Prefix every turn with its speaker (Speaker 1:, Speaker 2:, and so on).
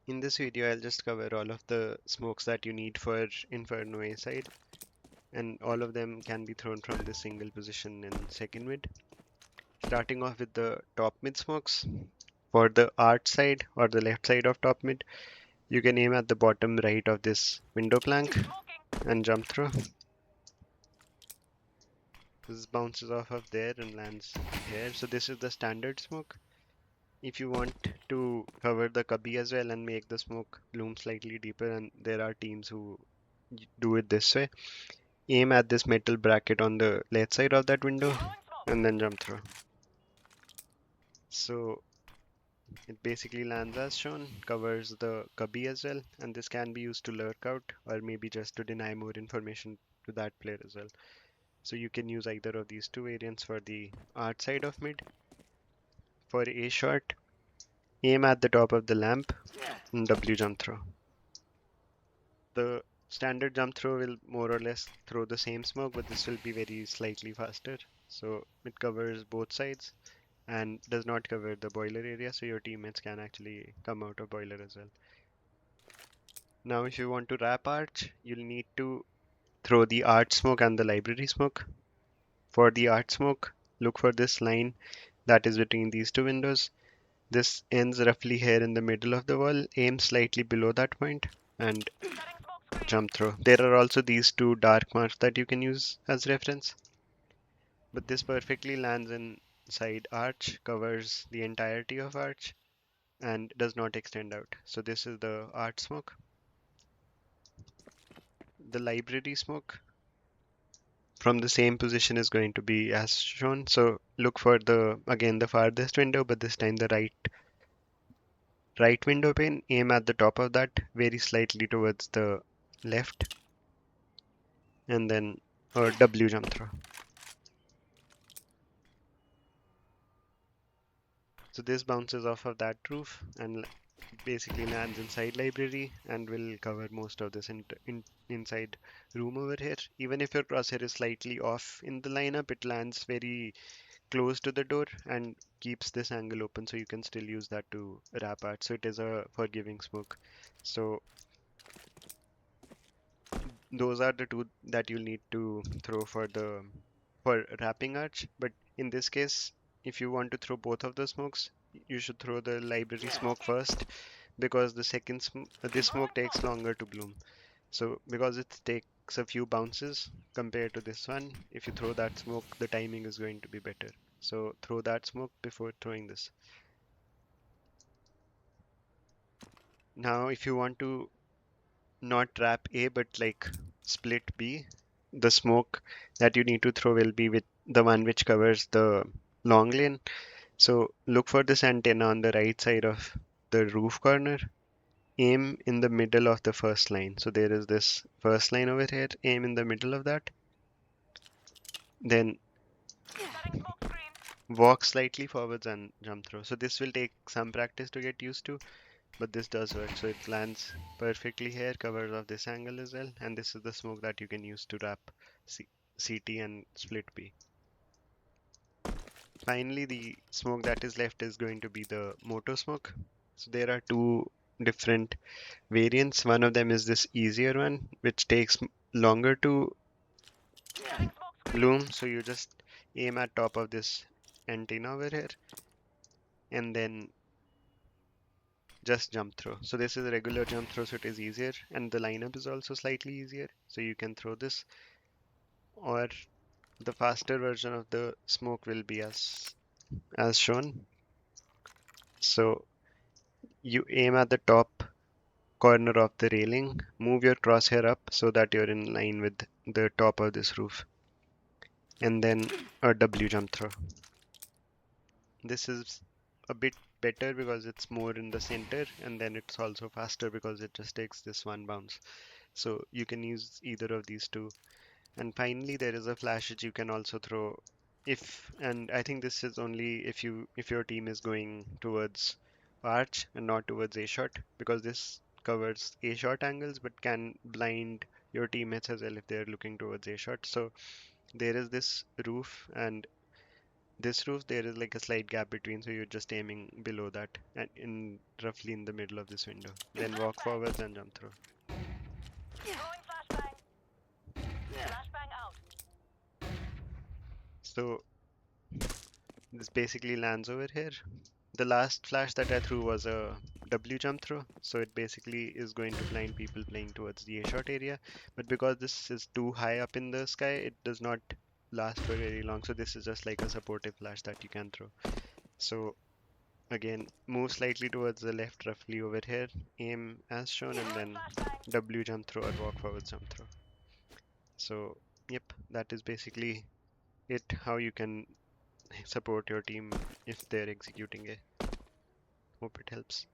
Speaker 1: In this video, I'll just cover all of the smokes that you need for Inferno A side, and all of them can be thrown from this single position in second mid. Starting off with the top mid smokes. For the arch side or the left side of top mid, you can aim at the bottom right of this window plank and jump through. This bounces off of there and lands here. So this is the standard smoke. If you want to cover the cubby as well and make the smoke bloom slightly deeper, and there are teams who do it this way, aim at this metal bracket on the left side of that window and then jump through. So it basically lands as shown, covers the cubby as well, and this can be used to lurk out or maybe just to deny more information to that player as well. So you can use either of these two variants for the art side of mid. For A shot, aim at the top of the lamp and W jump throw. The standard jump throw will more or less throw the same smoke, but this will be very slightly faster. So it covers both sides and does not cover the boiler area, so your teammates can actually come out of boiler as well. Now if you want to wrap arch, you'll need to throw the arch smoke and the library smoke. For the arch smoke, look for this line that is between these two windows. This ends roughly here in the middle of the wall. Aim slightly below that point and jump through. There are also these two dark marks that you can use as reference, but this perfectly lands inside arch, covers the entirety of arch, and does not extend out. So this is the art smoke. The library smoke from the same position is going to be as shown. So look for the again the farthest window, but this time the right window pane. Aim at the top of that, very slightly towards the left, and then a W jump throw. So this bounces off of that roof and basically lands inside library and will cover most of this inside room over here. Even if your crosshair is slightly off in the lineup, it lands very close to the door and keeps this angle open, so you can still use that to wrap at. So it is a forgiving smoke. So those are the two that you'll need to throw for wrapping arch. But in this case, if you want to throw both of the smokes, you should throw the library smoke first, because the this smoke takes longer to bloom. So because it takes a few bounces compared to this one, if you throw that smoke, the timing is going to be better. So throw that smoke before throwing this. Now, if you want to not trap A but like split B, the smoke that you need to throw will be with the one which covers the long lane. So look for this antenna on the right side of the roof corner. Aim in the middle of the first line. So there is this first line over here. Aim in the middle of that. Then walk slightly forwards and jump through. So this will take some practice to get used to, but this does work. So it lands perfectly here, covers off this angle as well, and this is the smoke that you can use to wrap C CT and split B. Finally, the smoke that is left is going to be the Moto smoke. So there are two different variants. One of them is this easier one, which takes longer to bloom. So you just aim at top of this antenna over here and then just jump throw. So this is a regular jump throw, so it is easier, and the lineup is also slightly easier. So you can throw this, or the faster version of the smoke will be as shown. So you aim at the top corner of the railing, move your crosshair up so that you're in line with the top of this roof, and then a W jump throw. This is a bit better because it's more in the center, and then it's also faster because it just takes this one bounce. So you can use either of these two. And finally, there is a flash which you can also throw if, and I think this is only if your team is going towards arch and not towards a shot, because this covers a shot angles but can blind your teammates as well if they're looking towards a shot. So there is this roof, and This roof, there is like a slight gap between, so you're just aiming below that and in roughly in the middle of this window. Then walk forwards and jump through.
Speaker 2: Throwing flashbang. Flashbang out.
Speaker 1: So this basically lands over here. The last flash that I threw was a W jump throw, so it basically is going to blind people playing towards the A shot area. But because this is too high up in the sky, it does not last for very long. So this is just like a supportive flash that you can throw. So again, move slightly towards the left, roughly over here, aim as shown, and
Speaker 2: Throwing
Speaker 1: then
Speaker 2: flashbang.
Speaker 1: W jump throw or walk forward jump throw. So yep, that is basically it. How you can support your team if they're executing it. Hope it helps.